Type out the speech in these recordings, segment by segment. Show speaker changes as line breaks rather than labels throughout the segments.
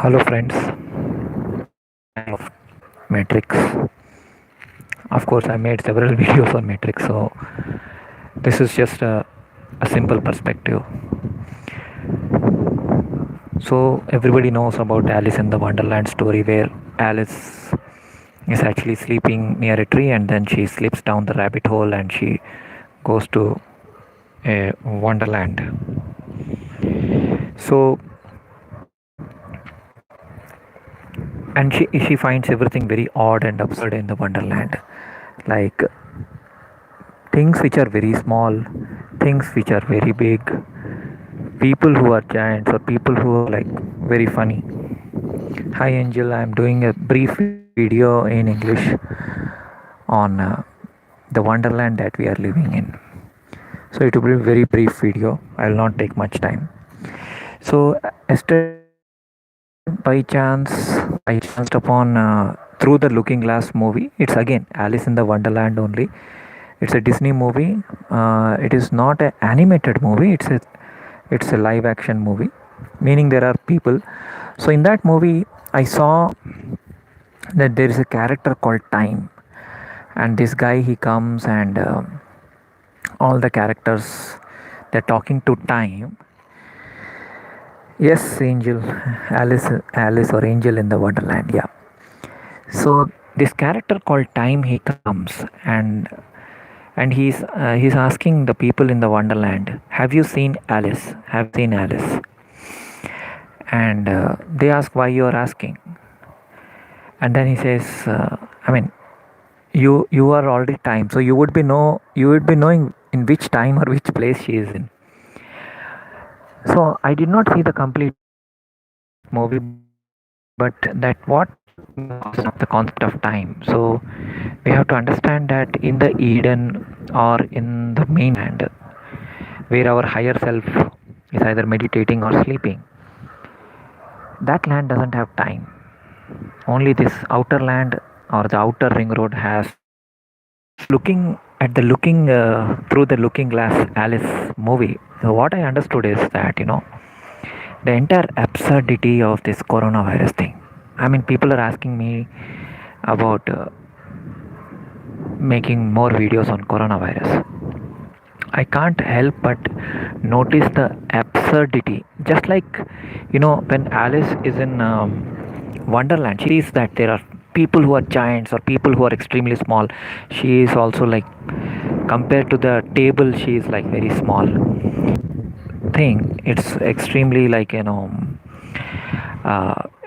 Hello friends, of Matrix. Of course, I made several videos on Matrix, so this is just a simple perspective. So everybody knows about Alice in the Wonderland story, where Alice is actually sleeping near a tree, and then she slips down the rabbit hole and she goes to a Wonderland. So and she finds everything very odd and absurd in the Wonderland, like things which are very small, things which are very big, people who are giants or people who are like very funny. Hi Angel, I'm doing a brief video in English on the Wonderland that we are living in. So it will be a very brief video. I will not take much time. So yesterday by chance I chanced upon through the Looking Glass movie. It's again Alice in the Wonderland only. It's a Disney movie. It is not an animated movie. It's a live action movie, meaning there are people. So in that movie, I saw that there is a character called Time, and this guy he comes and all the characters they're talking to Time. Yes, Angel, Alice or Angel in the Wonderland. Yeah. So this character called Time he comes and he's asking the people in the Wonderland, have you seen Alice? Have you seen Alice? And they ask why you are asking, and then he says, I mean, you are already Time, so you would be knowing in which time or which place she is in. So I did not see the complete movie, but that what the concept of time. So we have to understand that in the Eden or in the mainland, where our higher self is either meditating or sleeping, that land doesn't have time. Only this outer land or the outer ring road has. Looking at the looking through the Looking Glass Alice movie, so what I understood is that the entire absurdity of this coronavirus thing. I mean, people are asking me about making more videos on coronavirus. I can't help but notice the absurdity. Just like, when Alice is in Wonderland, she sees that there are people who are giants or people who are extremely small. She is also like, compared to the table, she is like very small thing. It's extremely like,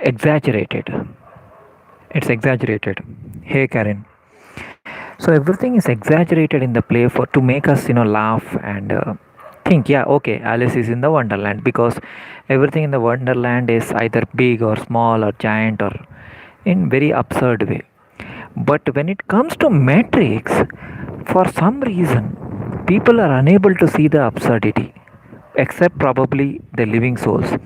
exaggerated. It's exaggerated. Hey, Karen. So everything is exaggerated in the play for to make us laugh and think, yeah, okay, Alice is in the Wonderland, because everything in the Wonderland is either big or small or giant or in very absurd way. But when it comes to Matrix, for some reason people are unable to see the absurdity, except probably the living souls.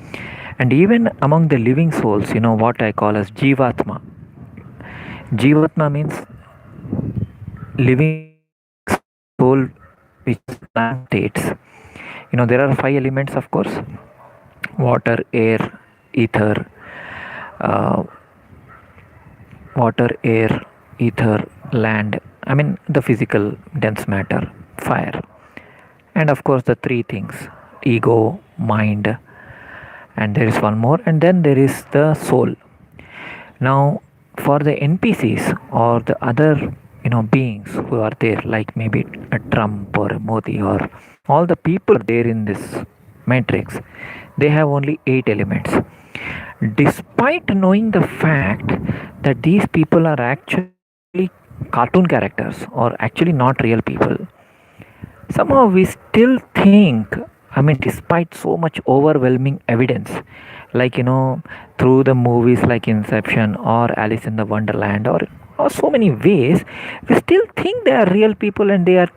And even among the living souls, what I call as Jivatma. Jivatma means living soul, which is plant states. There are five elements, of course: water, air, ether, uh, air, ether, land. I mean, the physical dense matter, fire, and of course the three things: ego, mind, and there is one more, and then there is the soul. Now, for the NPCs or the other beings who are there, like maybe a Trump or a Modi or all the people there in this matrix, they have only 8 elements. Despite knowing the fact that these people are actually cartoon characters or actually not real people, somehow we still think, I mean, despite so much overwhelming evidence, like through the movies like Inception or Alice in the Wonderland, or so many ways, we still think they are real people and they are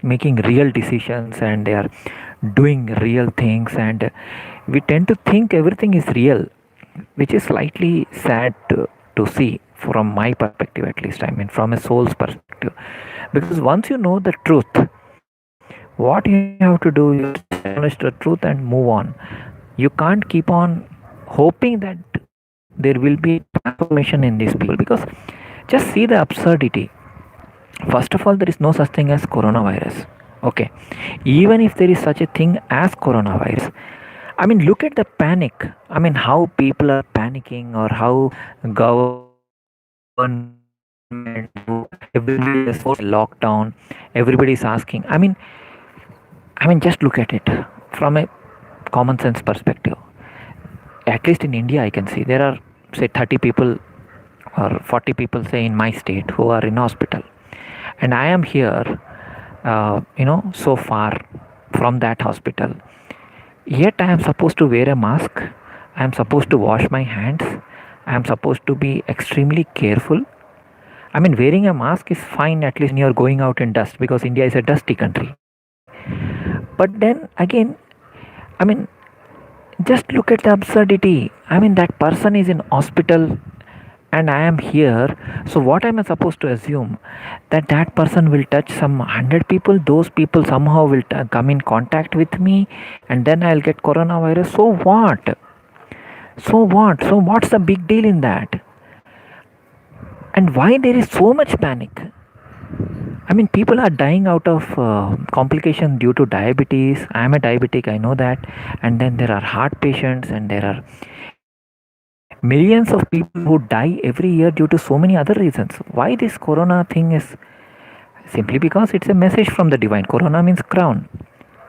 making real decisions and they are doing real things, and we tend to think everything is real, which is slightly sad to see from my perspective, at least. I mean, from a soul's perspective, because once you know the truth, what you have to do is acknowledge the truth and move on. You can't keep on hoping that there will be transformation in these people, because just see the absurdity. First of all, there is no such thing as coronavirus. Okay, even if there is such a thing as coronavirus, I mean, look at the panic. I mean, how people are panicking, or how government, everybody is forced lockdown. Everybody is asking. I mean, just look at it from a common sense perspective. At least in India, I can see there are, say, 30 people or 40 people, say, in my state who are in hospital, and I am here, so far from that hospital. Yet I am supposed to wear a mask. I am supposed to wash my hands. I am supposed to be extremely careful. I mean, wearing a mask is fine at least when you are going out in dust, because India is a dusty country. But then again, I mean, just look at the absurdity. I mean, that person is in hospital and I am here. So what am I supposed to assume? That that person will touch some 100 people, those people somehow will come in contact with me, and then I'll get coronavirus. So what? So what's the big deal in that? And why there is so much panic? I mean, people are dying out of complication due to diabetes. I am a diabetic, I know that. And then there are heart patients, and there are millions of people who die every year due to so many other reasons. Why this corona thing is simply because it's a message from the divine. Corona means crown.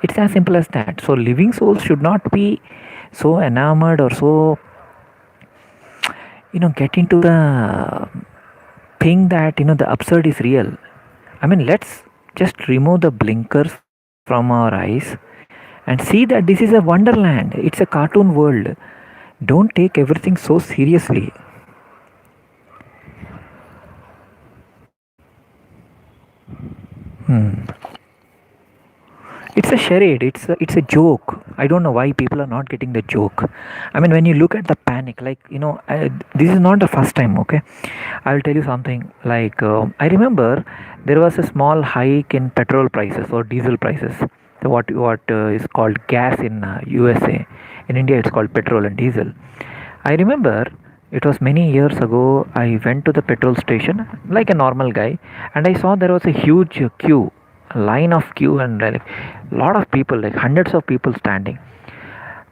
It's as simple as that. So living souls should not be so enamored or so, get into the thing that, the absurd is real. I mean, let's just remove the blinkers from our eyes and see that this is a wonderland. It's a cartoon world. Don't take everything so seriously. It's a charade. It's a joke. I don't know why people are not getting the joke. I mean, when you look at the panic, like, this is not the first time. Okay, I will tell you something. Like, I remember there was a small hike in petrol prices or diesel prices. So what is called gas in USA. In India, it's called petrol and diesel. I remember it was many years ago. I went to the petrol station like a normal guy, and I saw there was a huge queue, a line of queue, and like a lot of people, like hundreds of people standing.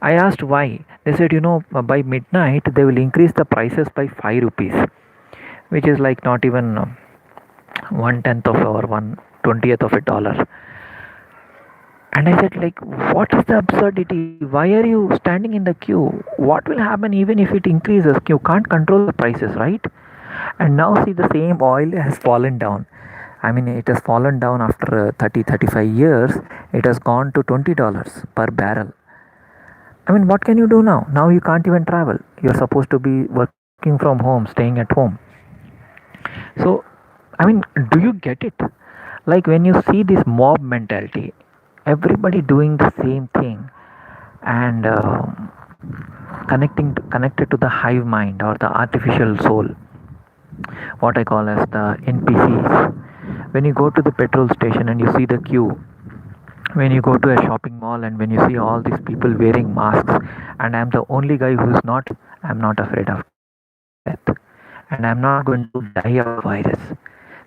I asked why. They said, by midnight they will increase the prices by 5 rupees, which is like not even 1/10 of or 1/20th of a dollar. And I said, like, what is the absurdity? Why are you standing in the queue? What will happen even if it increases? You can't control the prices, right? And now see, the same oil has fallen down. I mean, it has fallen down after 35 years. It has gone to $20 per barrel. I mean, what can you do now? Now you can't even travel. You're supposed to be working from home, staying at home. So, I mean, do you get it? Like, when you see this mob mentality, everybody doing the same thing, and connected to the hive mind or the artificial soul, what I call as the NPCs. When you go to the petrol station and you see the queue, when you go to a shopping mall and when you see all these people wearing masks, and I'm the only guy who's not, I'm not afraid of death, and I'm not going to die of virus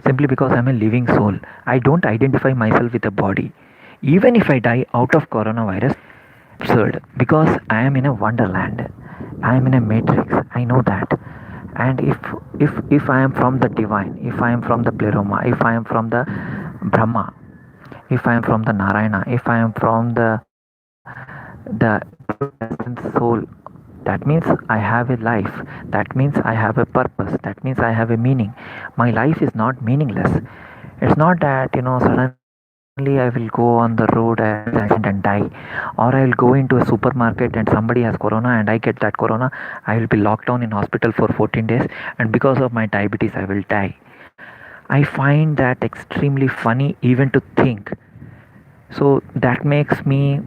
simply because I'm a living soul. I don't identify myself with a body. Even if I die out of coronavirus, absurd, because I am in a wonderland. I am in a matrix. I know that. And if I am from the divine, if I am from the pleroma, if I am from the Brahma, if I am from the Narayana, if I am from the soul, that means I have a life. That means I have a purpose. That means I have a meaning. My life is not meaningless. It's not that, suddenly I will go on the road and die, or I will go into a supermarket and somebody has corona and I get that corona. I will be locked down in hospital for 14 days, and because of my diabetes I will die. I find that extremely funny even to think. So that makes me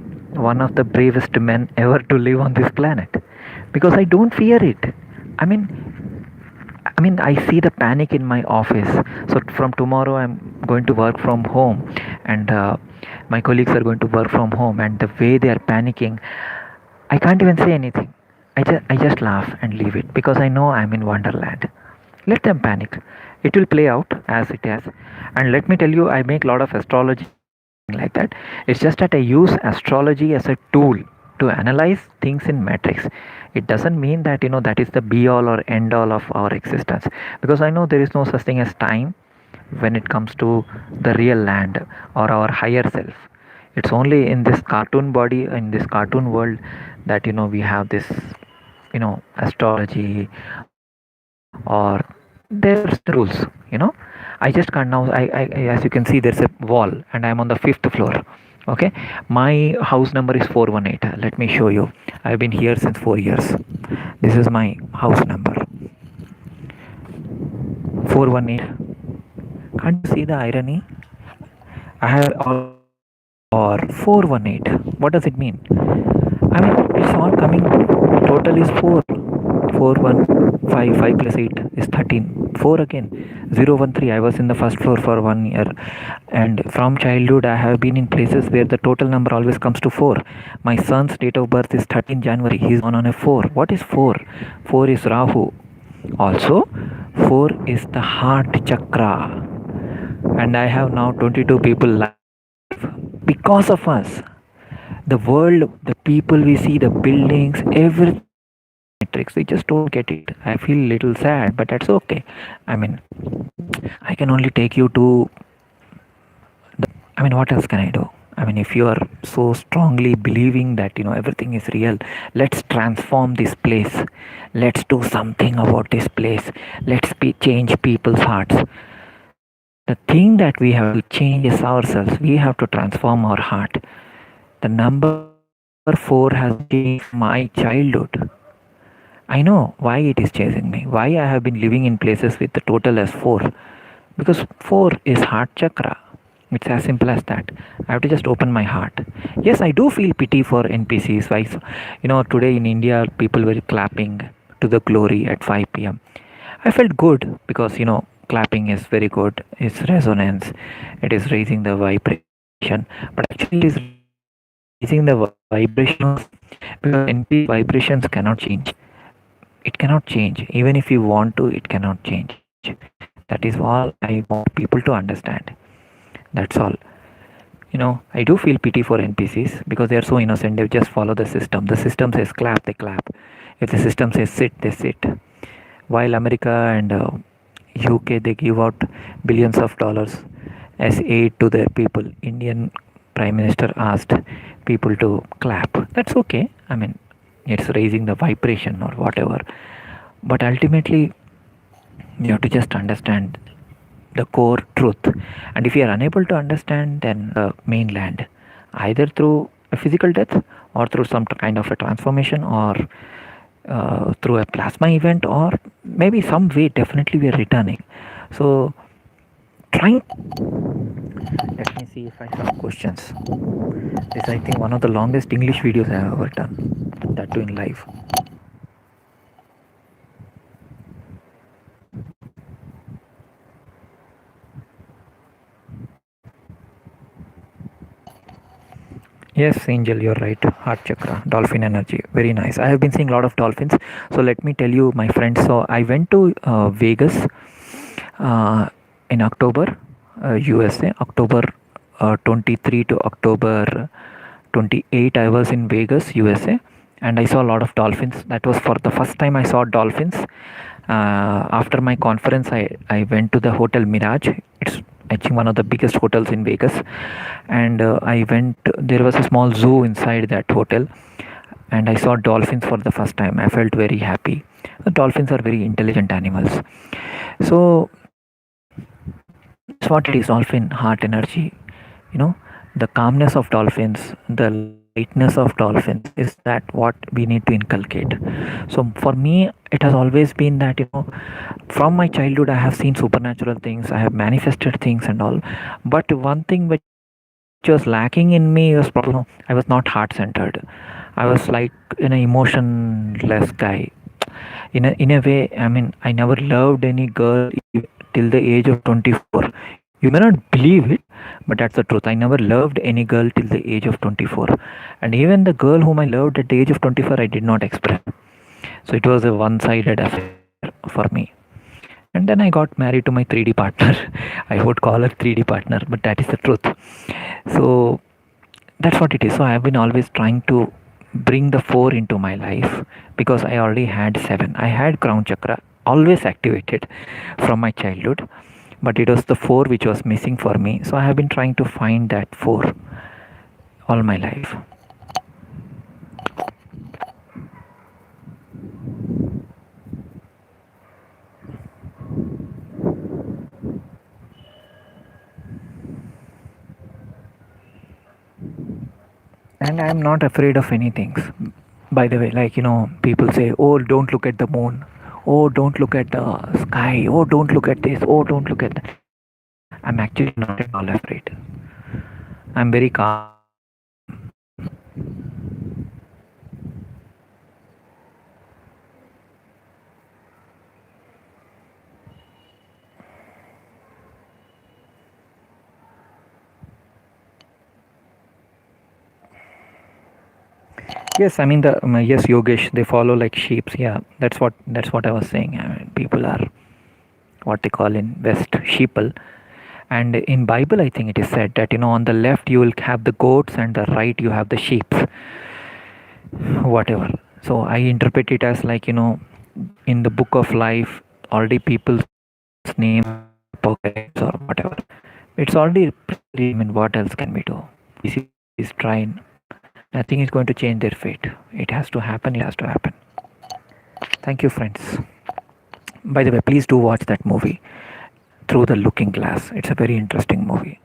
one of the bravest men ever to live on this planet, because I don't fear it. I mean, I see the panic in my office. So from tomorrow, I'm going to work from home, and my colleagues are going to work from home. And the way they are panicking, I can't even say anything. I just laugh and leave it because I know I'm in Wonderland. Let them panic. It will play out as it has. And let me tell you, I make a lot of astrology like that. It's just that I use astrology as a tool to analyze things in matrix. It doesn't mean that that is the be all or end all of our existence, because I know there is no such thing as time when it comes to the real land or our higher self. It's only in this cartoon body, in this cartoon world, that we have this astrology, or there's the rules. I just can't now. As you can see, there's a wall and I'm on the fifth floor. Okay, my house number is 418. Let me show you. I've been here since 4 years. This is my house number, 418. Can't you see the irony? I have or 418. What does it mean? I mean, it's all coming. Total is 4. 4 1 5 5 plus 8 is 13. 4 again. 013. I was in the first floor for 1 year, and from childhood I have been in places where the total number always comes to 4. My son's date of birth is 13 January. He's born on a 4. What is 4? 4 is Rahu. Also, 4 is the heart chakra, and I have now 22 people live because of us. The world, the people we see, the buildings, everything matrix. We just don't get it. I feel a little sad, but that's okay. I mean, I can only take you to the. I mean, what else can I do? I mean, if you are so strongly believing that everything is real, let's transform this place. Let's do something about this place. Change people's hearts. The thing that we have to change is ourselves. We have to transform our heart. The number 4 has changed my childhood. I know why it is chasing me. Why I have been living in places with the total as 4. Because 4 is heart chakra. It's as simple as that. I have to just open my heart. Yes, I do feel pity for NPCs. Why? Today in India, people were clapping to the glory at 5 p.m. I felt good because clapping is very good. It's resonance. It is raising the vibration. But actually, it is raising the vibration because NP vibrations cannot change. It cannot change. Even if you want to, it cannot change. That is all I want people to understand. That's all. I do feel pity for NPCs because they are so innocent. They just follow the system. The system says clap, they clap. If the system says sit, they sit. While America and UK, they give out billions of dollars as aid to their people. Indian Prime Minister asked people to clap. That's okay. I mean, it's raising the vibration or whatever. But ultimately, you have to just understand the core truth. And if you are unable to understand, then the mainland, either through a physical death or through some kind of a transformation or through a plasma event or maybe some way, definitely we are returning. So trying, let me see if I have questions. This, I think, one of the longest English videos I have ever done, that too in live. Yes, Angel, you're right. Heart chakra, dolphin energy, very nice. I have been seeing a lot of dolphins. So let me tell you, my friends. So I went to Vegas in October, USA. October 23 to October 28. I was in Vegas, USA, and I saw a lot of dolphins. That was for the first time I saw dolphins. After my conference, I went to the Hotel Mirage. It's, I think, one of the biggest hotels in Vegas, and I went. There was a small zoo inside that hotel, and I saw dolphins for the first time. I felt very happy. The dolphins are very intelligent animals. So that's what it is. Dolphin heart energy. The calmness of dolphins, the lightness of dolphins is that what we need to inculcate. So for me, it has always been that from my childhood I have seen supernatural things, I have manifested things and all, but one thing which was lacking in me was probably I was not heart centered. I was like an emotionless guy. In a way, I mean, I never loved any girl till the age of 24. You may not believe it, but that's the truth. I never loved any girl till the age of 24. And even the girl whom I loved at the age of 24, I did not express. So it was a one-sided affair for me. And then I got married to my 3D partner. I would call her 3D partner, but that is the truth. So that's what it is. So I have been always trying to bring the 4 into my life, because I already had 7. I had crown chakra always activated from my childhood, but it was the 4 which was missing for me. So I have been trying to find that 4 all my life. And I am not afraid of anything. By the way, like, people say, oh, don't look at the moon, oh, don't look at the sky, oh, don't look at this, oh, don't look at that. I'm actually not at all afraid. I'm very calm. Yes, I mean, the yes, Yogesh, they follow like sheep. Yeah, that's what I was saying. I mean, people are what they call in West sheeple. And in Bible, I think it is said that, on the left you will have the goats and the right you have the sheep, whatever. So I interpret it as like, in the book of life, already people's name apocalypse or whatever. It's already, I mean, what else can we do? Is trying. Nothing is going to change their fate. It has to happen. It has to happen. Thank you, friends. By the way, please do watch that movie, Through the Looking Glass. It's a very interesting movie.